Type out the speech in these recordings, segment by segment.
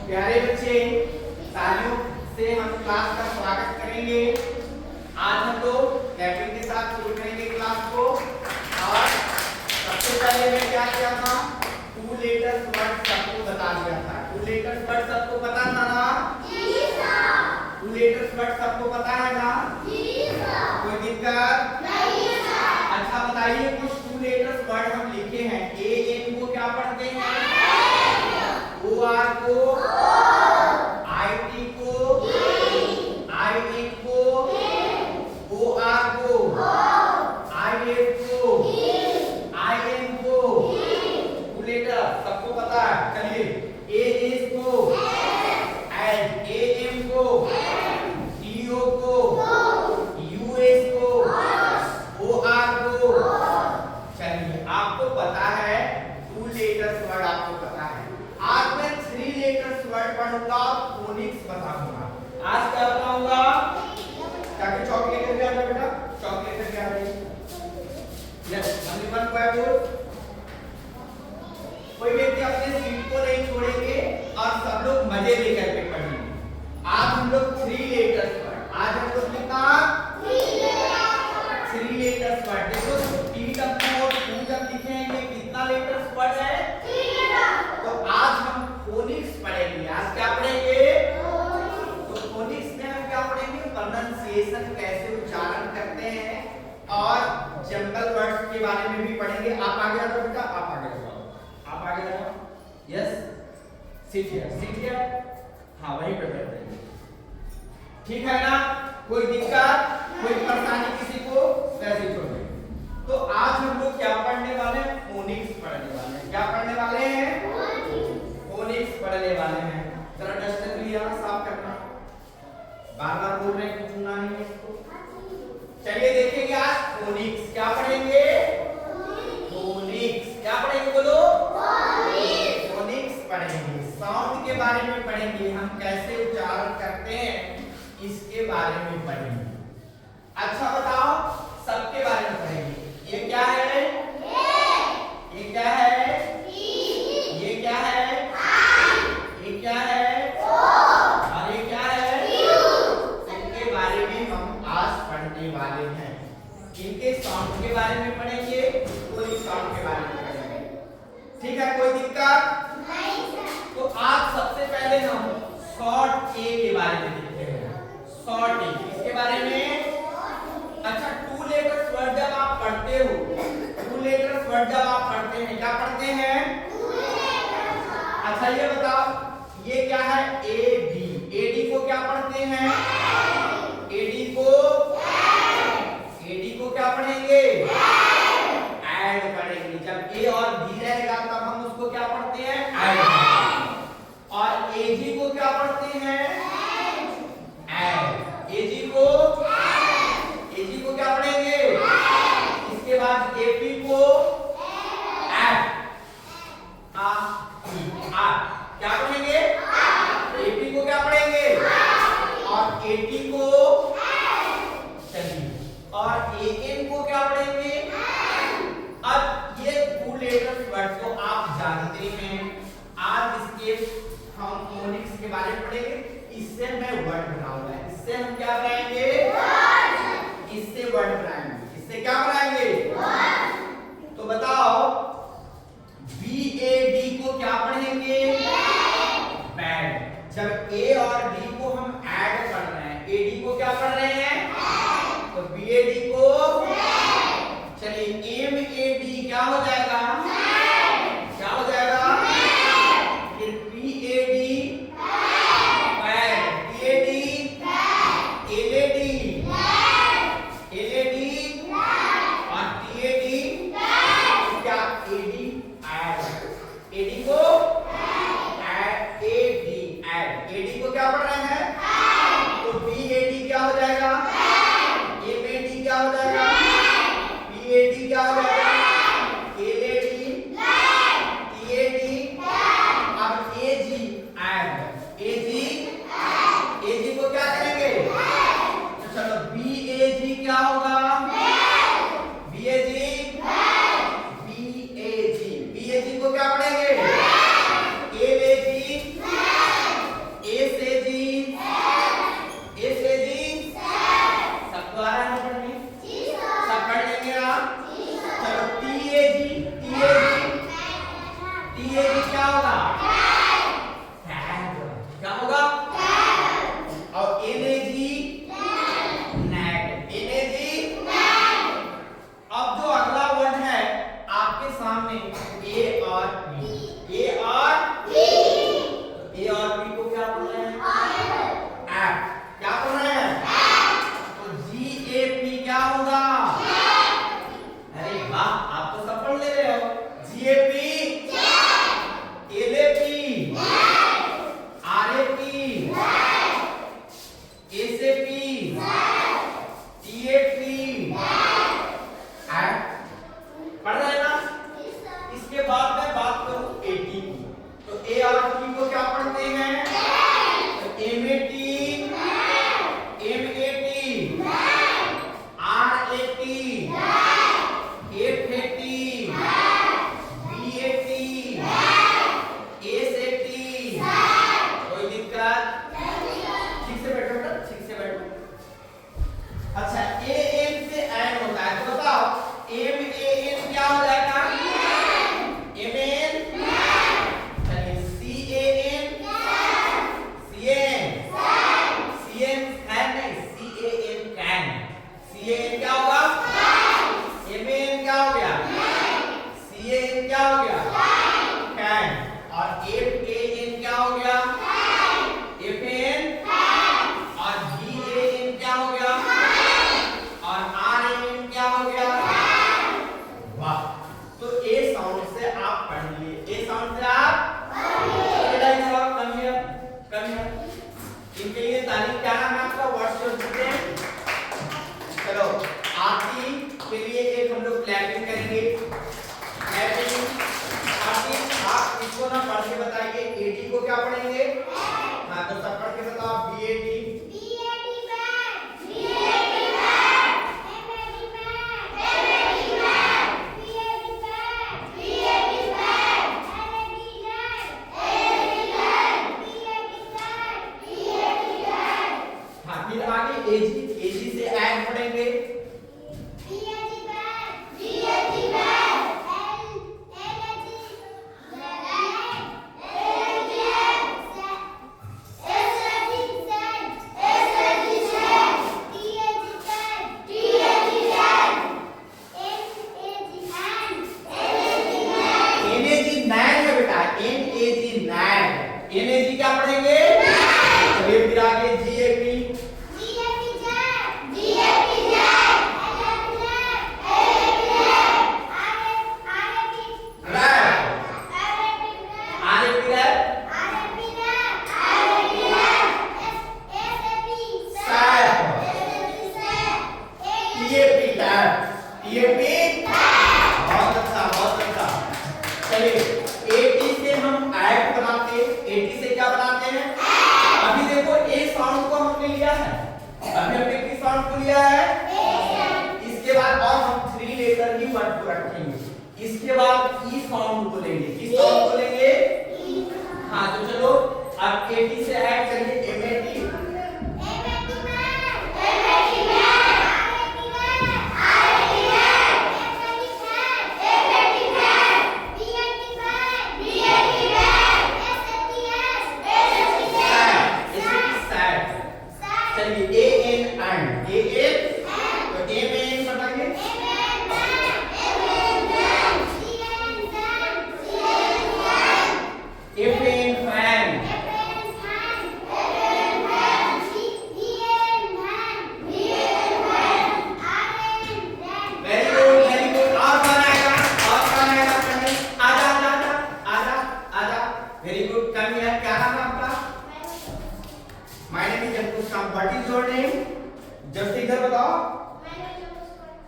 प्यारे बच्चे, तालियों से हम क्लास का स्वागत करेंगे। आज हम लोग कैपिंग के साथ शुरू करेंगे क्लास को। और सबसे पहले मैं क्या किया था, टू लेटर्स वर्ड सबको बता दिया था। टू लेटर्स वर्ड सबको पता था ना? जी सर। टू लेटर्स वर्ड सबको पता है ना? जी सर। कोई दिक्कत नहीं सर। अच्छा बताइए, कुछ टू लेटर्स वर्ड हम लिखे हैं। ए एन को क्या पढ़ते हैं? ओ आर को, आई टी को, आई एन को, ओ आर को, आई एफ को, आई एन को, टू लेटर सबको पता है। चलिए, ए एस को, एच ए एम को, टी ओ को, यू एस को, ओ आर को। चलिए, आपको पता है टू लेटर्स वर्ड, आपको पता है। आज मैं थ्री लेटर्स वर्ड पढ़ूंगा, फोनिक्स बताऊंगा। आज क्या बताऊंगा? जाके चौक लेकर के आ जाओ बेटा, चौक लेकर के आ जाइए। यस, अनिमल को कोई व्यक्ति अपने सीट को नहीं छोड़ेंगे और सब लोग मजे लेकर के पढ़ेंगे। आज हम लोग थ्री लेटर्स वर्ड, आज हम लोग कितना थ्री लेटर्स वर्ड। देखो, टी डब्ल्यू और टू जब लिखेंगे कितना लेटर्स वर्ड है? तो आज हम फोनिक्स पढ़ेंगे। आज क्या पढ़ेंगे? तो फोनिक्स में हम क्या पढ़ेंगे? प्रोनंसिएशन, कैसे उच्चारण करते हैं, और जंगल वर्ड्स के बारे में भी पढ़ेंगे। आप आगे आ जाओ बेटा, आप आगे जाओ, आप आगे जाओ। Yes, sit here. हाँ, वहीं पे बैठ जाइए। ठीक है ना? कोई दिक्कत, कोई परेशानी किसी को? वैसे छोड़ दे। तो आज हम लोग क्या पढ़ने वाले हैं? फोनिक्स पढ़ने वाले हैं। क्या पढ़ने वाले हैं? फोनिक्स पढ़ने वाले हैं। जरा डस्टर लिया, साफ करना। बार-बार बोल रहे हैं, कुछ सुना नहीं है इसको। चलिए देखेंगे आज फोनिक्स। क्या पढ़ेंगे? फोनिक्स। क्या पढ़ेंगे बोलो? फोनिक्स पढ़ेंगे। साउंड के बारे में पढ़ेंगे, हम कैसे उच्चारण करते हैं इसके बारे में पढ़ेंगे। अच्छा बताओ, सबके बारे में पढ़ेंगे। ये क्या है? ये क्या है? ये क्या है? ये क्या है? और ये क्या है? इनके बारे में हम आज पढ़ने वाले हैं। इनके साउंड के बारे में पढ़ेंगे, कोई साउंड के बारे में पढ़ेंगे। ठीक है, कोई दिक्कत नहीं सर। तो आज सबसे पहले हम शॉर्ट ए के बारे में देखते हैं। शॉर्ट ए, इसके बारे में। अच्छा, टू लेटर्स वर्ड जब आप पढ़ते हो, टू लेटर्स वर्ड जब आप पढ़ते हैं, क्या पढ़ते हैं? अच्छा ये बताओ, ये क्या है? A D. ए डी को क्या पढ़ते हैं? एडी को क्या पढ़ेंगे? ऐड पढ़ेंगे। जब ए और बी रहेगा तब हम उसको क्या पढ़ते हैं? ऐड। और एजी को क्या पढ़ते हैं? ऐड। एजी को क्या पढ़ेंगे? इसके बाद एपी को ऐड। क्या पढ़ेंगे? एपी को क्या पढ़ेंगे? और एटी को, चलिए, और एएन को क्या पढ़ेंगे? अब ये टू लेटर्स वर्ड को आप जानते हैं। आज इसके हम फोनिक्स के बारे में पढ़ेंगे। इससे मैं वर्ड बनाऊंगा। इससे हम क्या बनाएंगे? इससे वर्ड बनाएंगे। इससे क्या बनाएंगे? तो बताओ, BAD को क्या पढ़ेंगे? बैड। जब ए और डी को हम ऐड कर रहे हैं, एडी को क्या पढ़ रहे हैं? तो BAD को, चलिए, MAD क्या हो जाएगा? क्या हो जाएगा? फिर PAD बैड, PAD LAD और TAD क्या? AD add. AD को ऐड, AD को क्या पढ़ रहे हैं? तो BAD क्या हो जाएगा? MAD क्या हो जाएगा? PAD क्या हो जाएगा? LAD TAD। अब AG ऐड, AG को क्या करेंगे? तो चलो, BAG क्या होगा? BAG को क्या पढ़ेंगे? LAG TAG क्या होगा? टैग। क्या होगा? और NAG नैग। NAG nag. अब जो अगला वर्ड है आपके सामने A और B। A और B। A और B को क्या बोल रहे हैं? ऐप। क्या बोल रहे हैं? तो GAP क्या होगा? अरे वाह, आप तो सब पढ़ ले रहे हो। GAP LAP RAP SAP TAP पढ़ रहे हैं ना? इसके बाद मैं बात करूं AT की। तो A और T को क्या पढ़ते हैं? तो MAT MAT RAT FAT BAT SAT। कोई दिक्कत? ठीक से बैठो बेटा, ठीक से बैठो। अच्छा, AM से एन होता है, तो बताओ MAN क्या हो जाएगा? MAN। चलिए CAN है नहीं, CAN क्या होगा? MAN क्या हो गया? CAN क्या हो गया? कैन। और FAN क्या हो गया? FAN। और VAN क्या हो गया? और RAN क्या हो गया? वाह, तो A साउंड से आप पढ़ लिए। A साउंड से आप कम हियर। इनके लिए तारीफ। क्या नाम है आपका? What's your name? चलो, आरती के लिए एक हम लोग क्लैपिंग करेंगे। क्लैपिंग। आरती, आप इसको ना पढ़ के बताइए। एटी को क्या पढ़ेंगे? हाँ, तो सब पढ़ के बताओ। BAT हाँ, फिर आगे AG से ऐड पढ़ेंगे। NAG क्या पढ़ेंगे? चलिए फिर आगे GAP बहुत अच्छा, बहुत अच्छा। चलिए AT से हम ऐड बनाते हैं। AT से क्या बनाते हैं? अभी देखो A साउंड को हमने लिया है। अभी हमने किस साउंड को लिया है? इसके बाद और हम 3 लेटर ही वर्ड को रखेंगे। इसके बाद E साउंड को लेंगे। किस साउंड को लेंगे? हाँ, तो चलो अब AT से ऐड करिए MAT। चलिए AN तो MAN बताइए। FN fan. Very good, very good. और कौन आएगा? और कौन आएगा? आजा आजा आजा आजा आजा। Very good, come here. क्या नाम है आपका? My name is Ankush Kam. What is your name? Just इधर बताओ।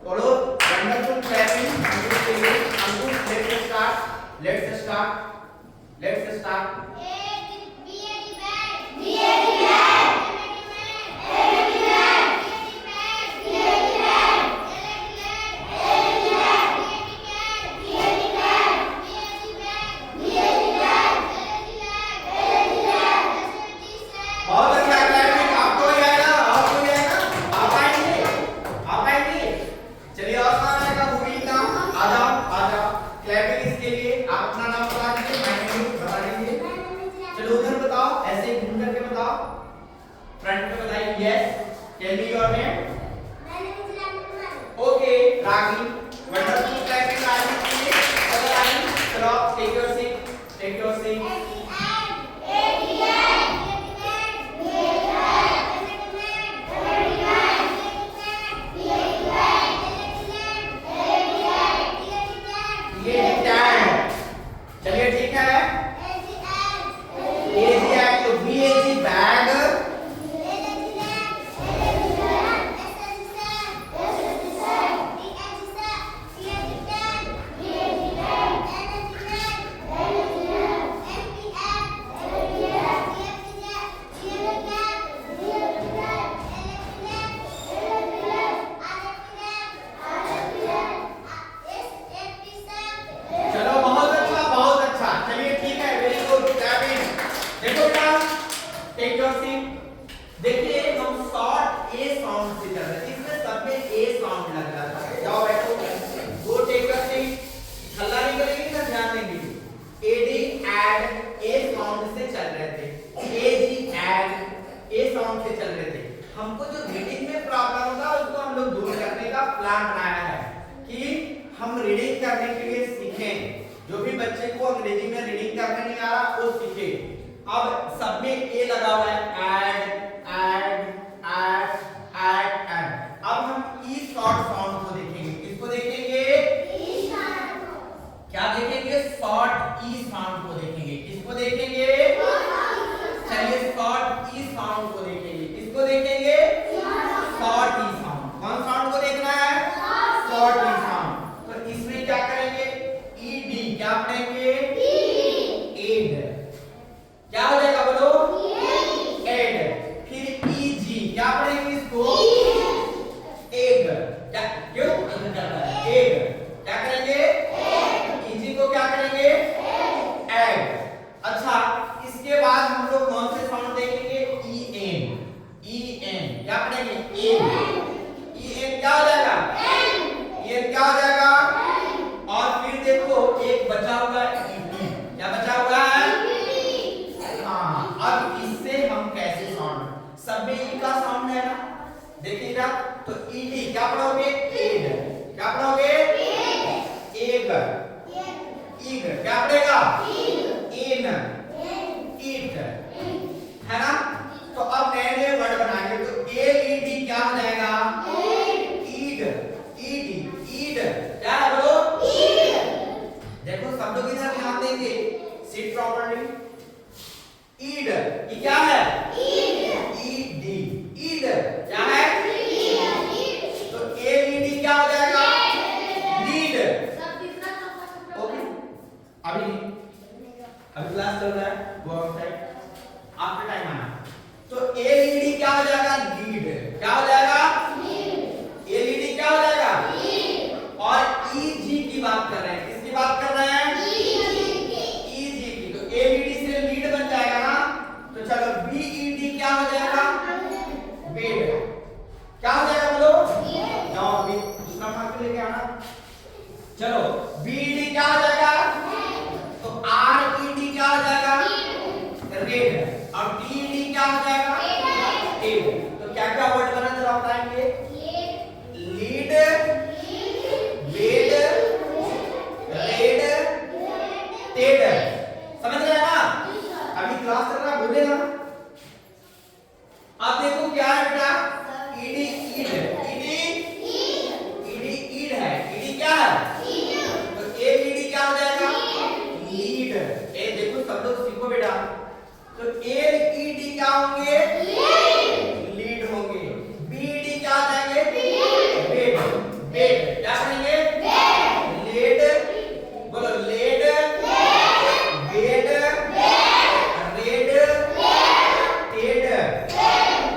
बोलो वंडरफुल क्लैपिंग अंकुश के लिए। अंकुश, लेट्स स्टार्ट। बहुत अच्छा क्लैपिंग। आपको ही आएगा, आपको ही आएगा। आप आएंगे। चलिए और कौन आएगा? भूमि नाम। आ जाओ। क्लैपिंग इसके लिए आप अपना नाम बता दीजिए। साउंड से चल रहे थे। हमको जो रीडिंग में प्रॉब्लम होता है उसको हम लोग दूर करने का प्लान बनाया है कि हम रीडिंग करने के लिए सीखें। जो भी बच्चे को अंग्रेजी में रीडिंग करने नहीं आ रहा वो सीखे। अब सब में ए लगा हुआ है, ऐड। अब हम ई शॉर्ट साउंड को देखेंगे। किसको देखेंगे? ई साउंड को। क्या देखेंगे? शॉर्ट ई साउंड को देखेंगे। किसको देखेंगे? चलिए शॉर्ट ई साउंड को देखेंगे। किसको देखेंगे? शॉर्ट ई साउंड। कौन साउंड को देखना है? शॉर्ट ई साउंड। तो इसमें क्या करेंगे? ईडी क्या पढ़ेंगे? एड। क्या हो जाएगा बोलो? एड। फिर ईजी क्या पढ़ेंगे इसको? एग। क्या क्यों एग? क्या करेंगे? ईजी को क्या करेंगे? एग। अच्छा, इसके बाद हम लोग कौन से साउंड देखेंगे? ई एन क्या पढ़ेंगे? ई एन क्या हो जाएगा? ई एन क्या हो जाएगा? और फिर देखो एक बचा हुआ है ईडी। क्या बचा हुआ है? हाँ, अब इससे हम कैसे साउंड, सब में ई का साउंड है ना, देखिएगा। तो ईडी क्या पढ़ोगे? एड। क्या पढ़ोगे? एग। ईग क्या पढ़ेगा? इन। ईट है ना। तो अब नए नए वर्ड बनाएंगे। तो एलईडी क्या हो जाएगा? ईड। ईडी ईड क्या है बोलो? देखो सब लोग इधर ध्यान देंगे, सिट प्रॉपर्ली। ईड ये क्या है? ईडी ईड क्या है? तो एलईडी क्या हो जाएगा? लीड। ओके, अभी क्लास चल रहा है, गो आउटसाइड, आफ्टर टाइम आना। तो एलईडी क्या हो जाएगा? लीड। क्या हो जाएगा? एलईडी क्या हो जाएगा? और ईजी की बात कर रहे हैं। किसकी बात कर रहे हैं? ईजी की। तो एलईडी से लीड बन जाएगा ना। तो चलो बीईडी क्या हो जाएगा? बेड। क्या हो जाएगा बोलो? नो बी दूसरा मार्क लेके आना। चलो बीईडी क्या हो जाएगा? तो आरईडी क्या हो जाएगा? रेड। और टीईडी क्या हो जाएगा? टेड। तो क्या क्या वर्ड बना जरा बताएंगे? Lead, bed, red, Ted. समझ रहे हैं ना? अभी क्लास चल रहा है, भूले ना। अब देखो क्या है बेटा? ईडी ईड। ईडी ईड है। ईडी क्या है? तो एलईडी क्या हो जाएगा? लीड। ए देखो सब लोग सीखो बेटा। तो एलईडी क्या होंगे? लीड होंगे। बीईडी क्या आ जाएंगे? बेड। बेड क्या बनेंगे? लेड। बोलो लेड, बेड, रेड, टेड।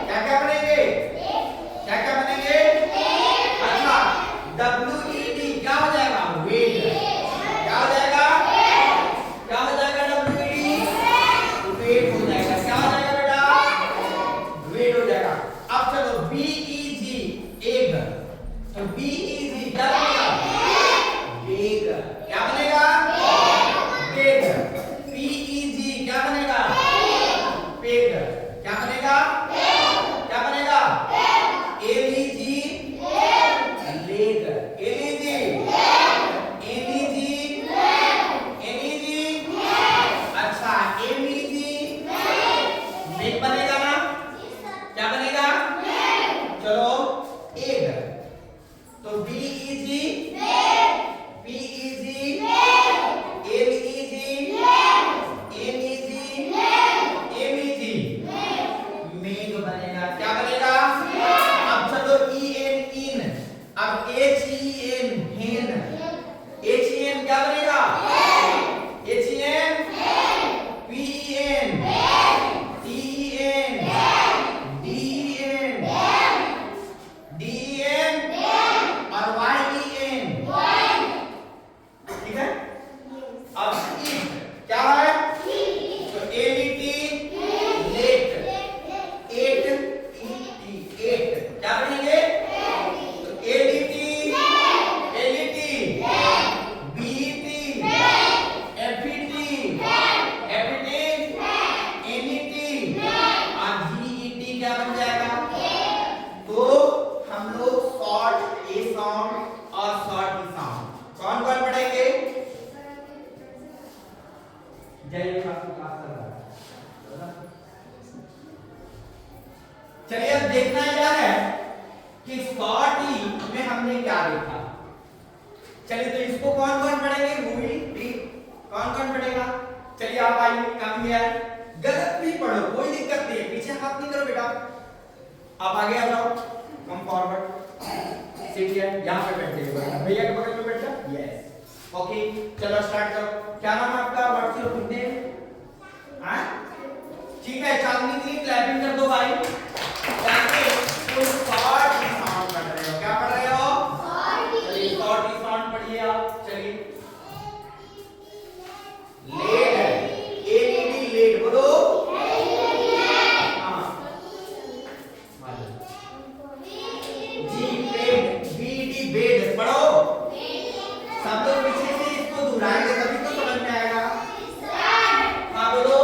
क्या क्या बनेंगे? क्या क्या बनेंगे? अच्छा, डब्ल्यूईडी क्या हो जाएगा? वेड। क्या हो जाएगा? क्या हो जाएगा? डब्ल्यूईडी वेड हो जाएगा। क्या हो जाएगा बेटा? वेड हो जाएगा। अब चलो बीईजी एग। तो बीईजी क्या बनेगा? बेग। क्या बनेगा? बेग। पीईजी क्या बनेगा? पेग। क्या बनेगा? क्या बनेगा? एलईजी लेग। एलईजी एलईजी एलईजी। अच्छा एमईजी मेग बनेगा ना? क्या बनेगा? चलो एग। तो बीईजी पीईजी एलईजी एमईजी एमईजी मेग बनेगा। क्या बनेगा? अब चलो ईएन इन। अब एचईएन हेन। एचईएन क्या बनेगा? H E N P E N T E N D E N D E N और वाईईएन। ठीक है। अब ईट क्या है? तो L E T let. Et E T et क्या बनेंगे? तो L E T L E T B E T F E T F E T N E T और जीईटी क्या बन जय आपको क्लास चल रहा है। चलिए अब देखना क्या है कि शॉर्ट ई में हमने क्या देखा। चलिए तो इसको कौन कौन पढ़ेंगे, मूवी टी कौन कौन पढ़ेगा। चलिए आप आइए, कम है गलत भी पढ़ो कोई दिक्कत नहीं है, पीछे हाथ नहीं करो बेटा, आप आगे आ जाओ, कम फॉरवर्ड, सीट है यहां पे बैठिए, भैया के बगल में बैठ जाओ। यस ओके चलो स्टार्ट करो। क्या नाम है आपका, व्हाट्स योर गुड नेम। हां ठीक है, चांदनी के लिए क्लैपिंग कर दो भाई, ताकि कोई शॉर्ट साउंड पढ़ रहे हो। क्या पढ़ रहे हो, चलिए शॉर्ट साउंड पढ़िए आप। चलिए लेट, एडी लेट बोलो, हां जी बेड, बीडी बेड पढ़ो। सब लोग पीछे से इसको दोहराएंगे तभी तो समझ में आएगा। हां बोलो,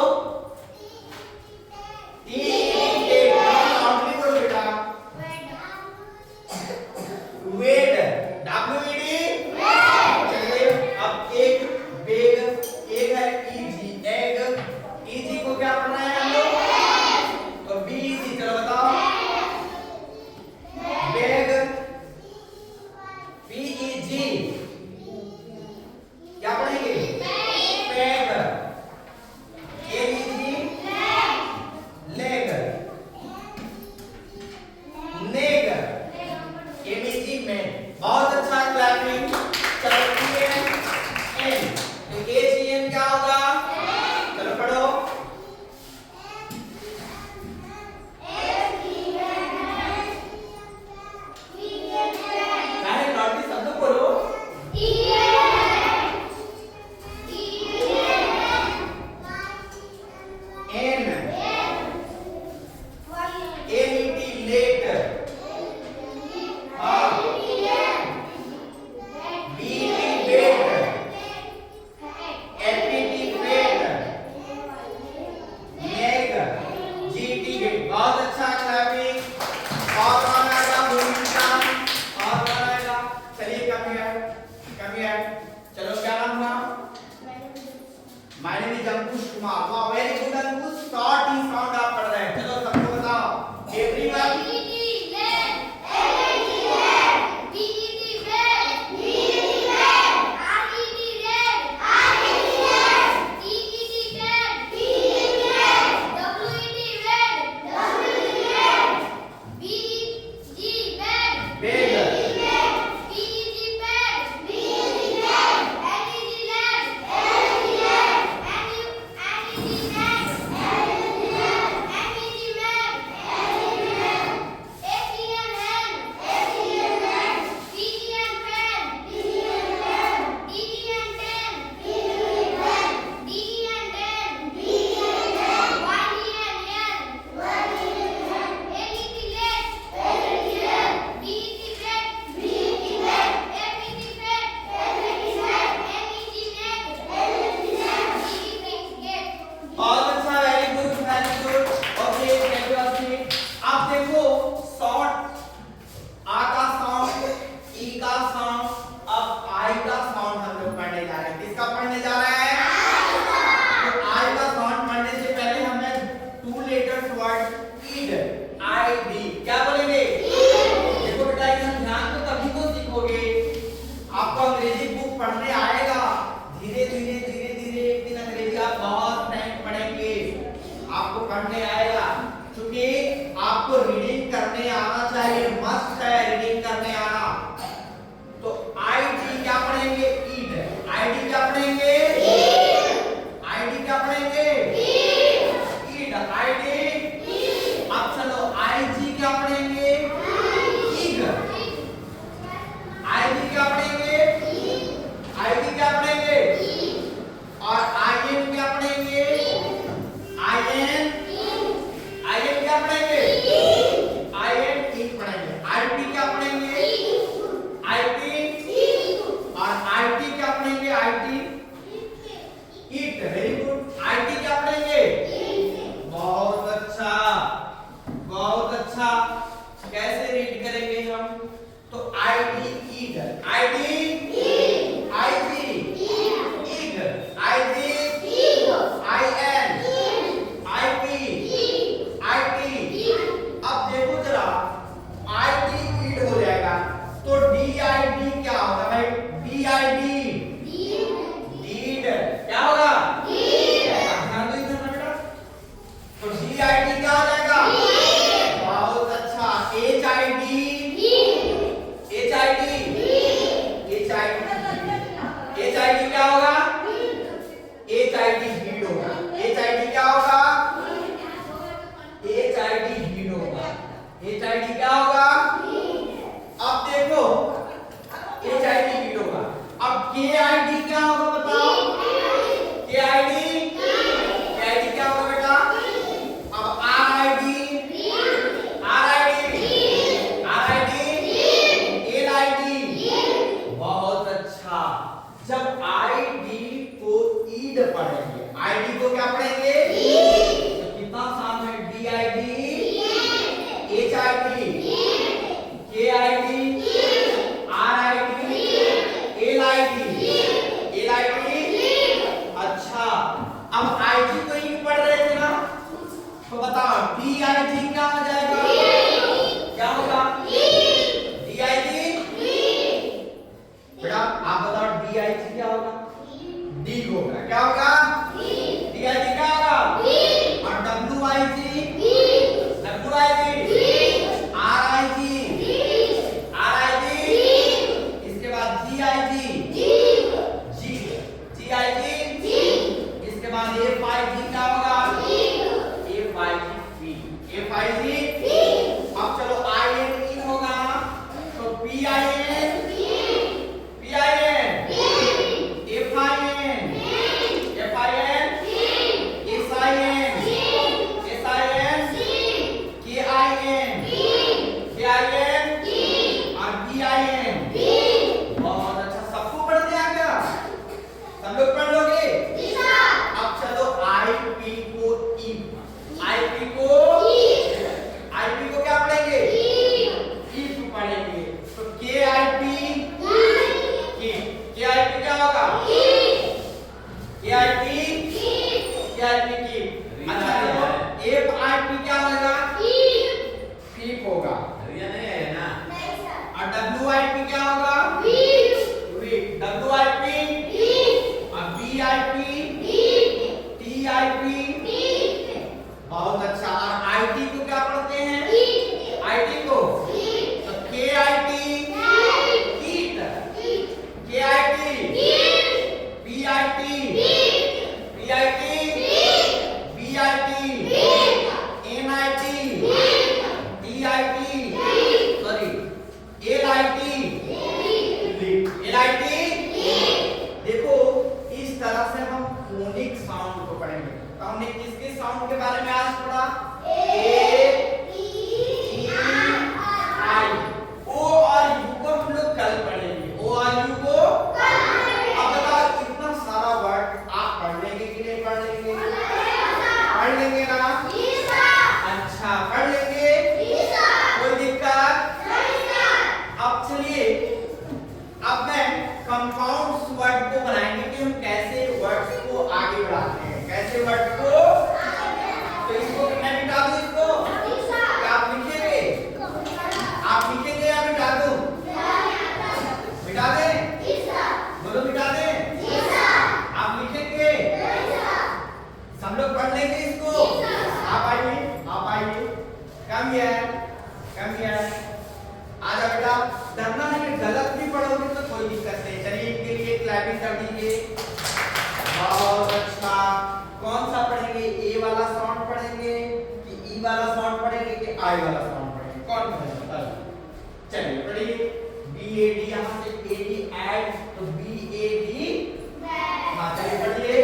आईडी को क्या पढ़ेंगे? तो कितना आसान है, D I D, H I D, K I D, R I D, L I D, L I D. अच्छा, अब आई जी तो ही पढ़ रहे थे ना, तो बताओ डी आई जी क्या हो जाएगा? क्या होगा? डी आई जी। बेटा आप बताओ डी आई जी क्या होगा? डी होगा। क्या होगा? डी आई जी क्या होगा? और W I G, W I G, R I G, R I G, इसके बाद जी आई जी, जी, जी आई जी, इसके बाद एफ आई जी क्या होगा? F I G, F I G. अब चलो आई एन इन होगा, तो P I N, P I N, F I N, F I N, S I N, S I N, K I N, K I N, और B I N. बहुत अच्छा, सबको पढ़ने आ गया? सब लोग पढ़ लोगे? अब चलो आई पी को ई, आई पी को क्या पढ़ेंगे? इफ पढ़ेंगे। तो के आई पी की, के आई पी क्या होगा? के आई पी, के आई पी की। अच्छा देखो एफ आई पी क्या होगा? ईफ होगा। नहीं है ना? और डब्ल्यू आई पी क्या होगा? वीक। डब्ल्यू आई पी और B I P, T I P. बहुत अच्छा। और आई टी को क्या पढ़ते हैं? आई टी को तो के I T, kit, K I T, P I T, P I T, B I T, N I T, D I T, sorry L I T, L I T. देखो इस तरह से हम फोनिक साउंड को पढ़ेंगे। तो हमने किसके साउंड के बारे में आज पढ़ा? ए, ई, आई। ओ और यू को हम लोग कल पढ़ेंगे। ओ और यू को अब बताओ कितना सारा वर्ड आप पढ़ लेंगे कि नहीं पढ़ लेंगे? पढ़ लेंगे ना? अच्छा पढ़ लेंगे, कोई दिक्कत? अब चलिए, अब मैं कंपाउंड्स वर्ड को बनाएंगे कि हम कैसे वर्ड्स को आगे बढ़ाते हैं, कैसे वर्ड को। तो इसको मैं मिटा दूं, इसको क्या आप लिखेंगे? आप लिखेंगे या मिटा दूं? मिटा दें? बोलो मिटा दें? आप लिखेंगे? सब लोग पढ़ लेंगे इसको? आप आइए, आप आइए। Come here, come here. आ जाओ बेटा, डरना नहीं कि गलत भी पढ़ोगे तो कोई दिक्कत नहीं। चलिए इनके लिए क्लैपिंग कर दीजिए। बहुत अच्छा। कौन सा पढ़ेंगे? ए वाला साउंड पढ़ेंगे कि ई वाला साउंड पढ़ेंगे कि आई वाला साउंड पढ़ेंगे? कौन पढ़ेगा बताओ? चलिए पढ़िए। बी ए डी, यहाँ से ए डी ऐड, तो बी ए डी। हाँ चलिए पढ़िए।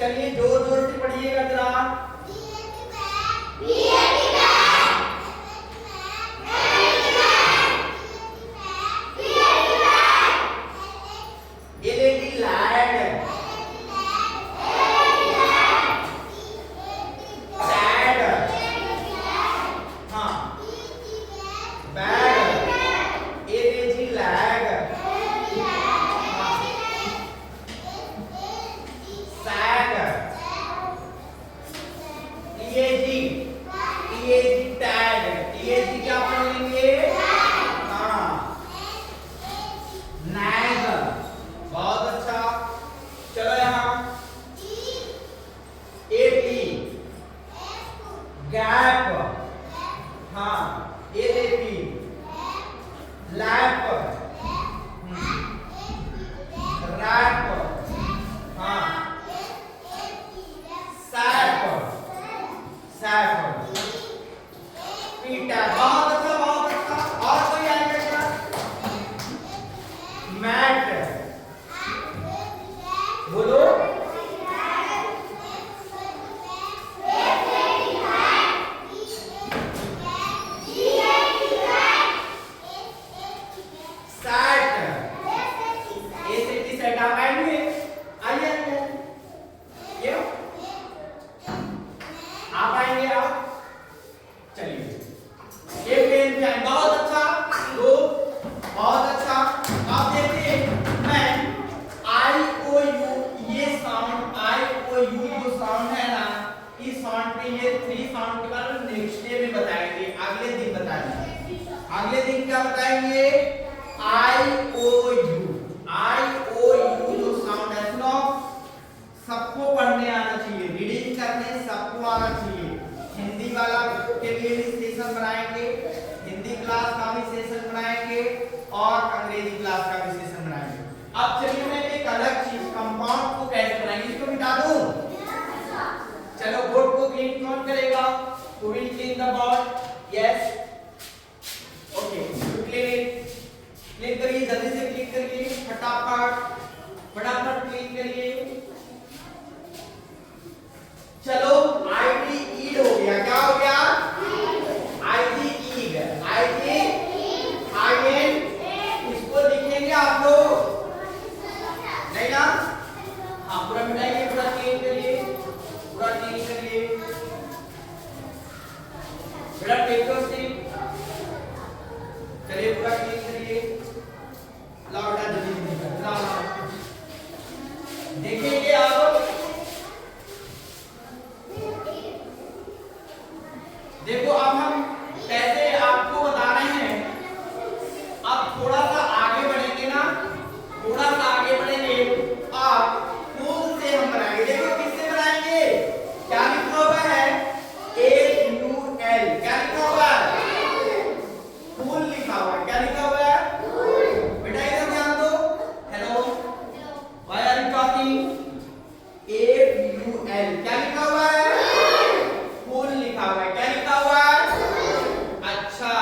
चलिए जोर जोर से पढ़िएगा जरा। अगले दिन क्या बताएंगे? आई ओ यू जो साउंड है, सुनो, सबको पढ़ने आना चाहिए, रीडिंग करने सबको आना चाहिए। हिंदी वाला के लिए भी सेशन बनाएंगे, हिंदी क्लास का भी सेशन बनाएंगे और अंग्रेजी क्लास का भी सेशन बनाएंगे। अब चलिए मैं एक अलग चीज कंपाउंड को कैसे बनाएंगे इसको मिटा दूं। चलो बोर्ड को क्लीन कौन करेगा? Who will clean the board? Yes. Okay. You clean it. Clean करिए, जल्दी से क्लीन करिए, फटाफट फटाफट क्लीन करिए। चलो आईडी ईड हो गया, क्या हो गया? आईडी ईड, आईडी आईएन, इसको लिखेंगे आप लोग नहीं ना? हाँ पूरा मिटाइए, पूरा क्लीन करिए, पूरा क्लीन करिए। बेटा टेक योर सीट, चलिए पूरा क्लीन करिए। लाओ बेटा जल्दी जल्दी लाओ। देखेंगे आप, देखो अब हम कैसे आपको बता रहे हैं। अब थोड़ा सा आगे बढ़ेंगे ना, थोड़ा सा आगे बढ़ेंगे, आप फूल से हम बनाएंगे। देखो किससे बनाएंगे? क्या लिखा हुआ है? FUL, क्या लिखा हुआ है? फूल लिखा हुआ है। क्या लिखा हुआ है? फूल। बेटा इधर ध्यान दो। Hello, why are you talking? FUL, क्या लिखा हुआ है? फूल लिखा हुआ है। क्या लिखा हुआ है? अच्छा,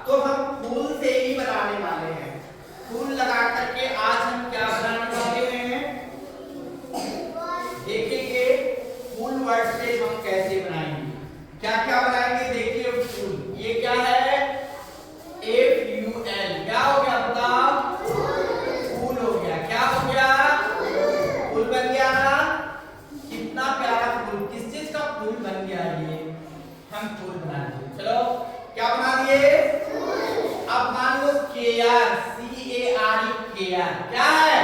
तो हम फूल से ही बनाने वाले हैं। फूल लगा करके आज हम क्या बनाने वाले हैं देखेंगे। फूल वर्ड से हम कैसे बनाएंगे, क्या क्या बनाएंगे देखिए। फूल, ये क्या है? FUL, क्या हो गया? बताओ, फूल हो गया। क्या हो गया? फूल बन गया ना? कितना प्यारा फूल, किस चीज का फूल बन गया? ये हम फूल बना दिए। चलो क्या बना दिए? अब मान लो केयर, CARE, केयर क्या है?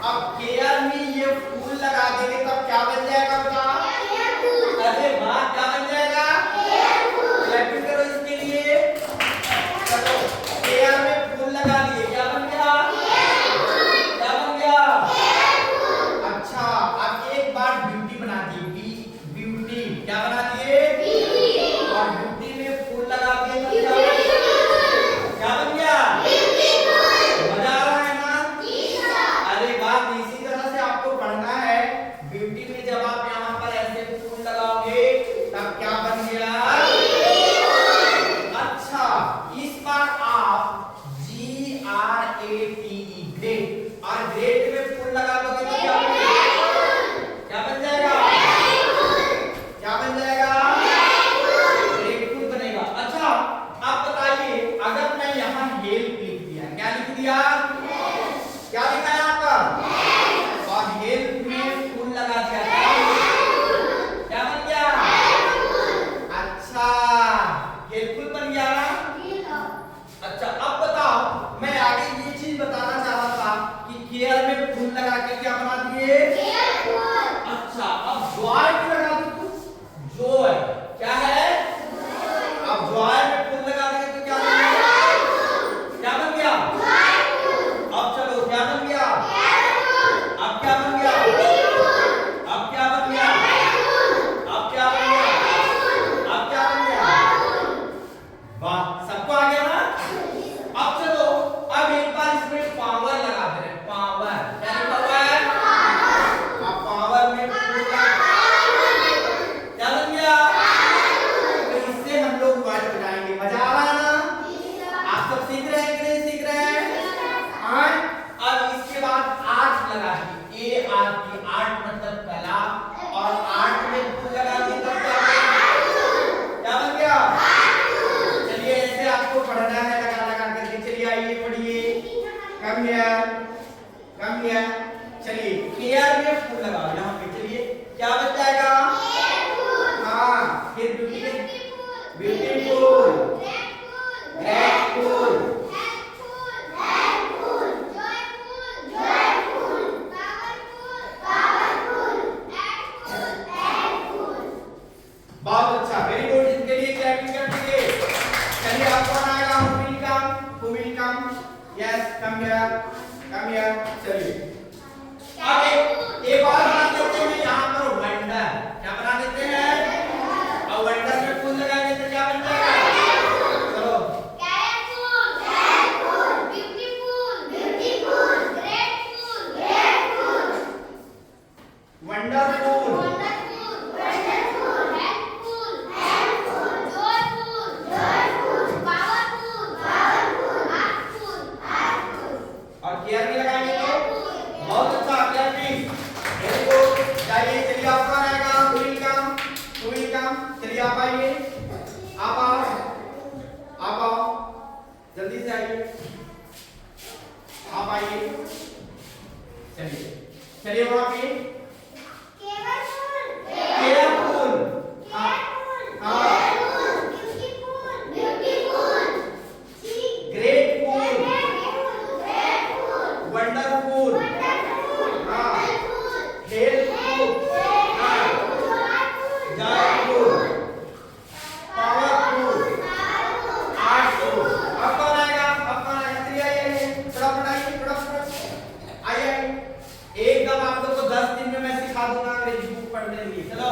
अब केयर में ये फूल लगा देंगे तब क्या बन जाएगा? बताओ। अरे वाह, क्या बन जाएगा? क्लैपिंग करो इसके लिए। चलो केयर में फूल लगा दिए, क्या बन गया? क्या बन गया? अच्छा, अब एक बार ब्यूटी बना दी, ब्यूटी क्या बना दिए? और ब्यूटी में फूल लगा दिए, क्या बन गया? चलिए वहां पे careful, careful, grateful, wonderful, helpful, joyful, powerful, artful. अब कौन आएगा? अब कौन आएगा? थ्री आइए, फटाफट आइए, फटाफट आइए। एकदम आप लोग को 10 दिन में मैं सिखा दूंगा अंग्रेजी बुक पढ़ने के लिए। चलो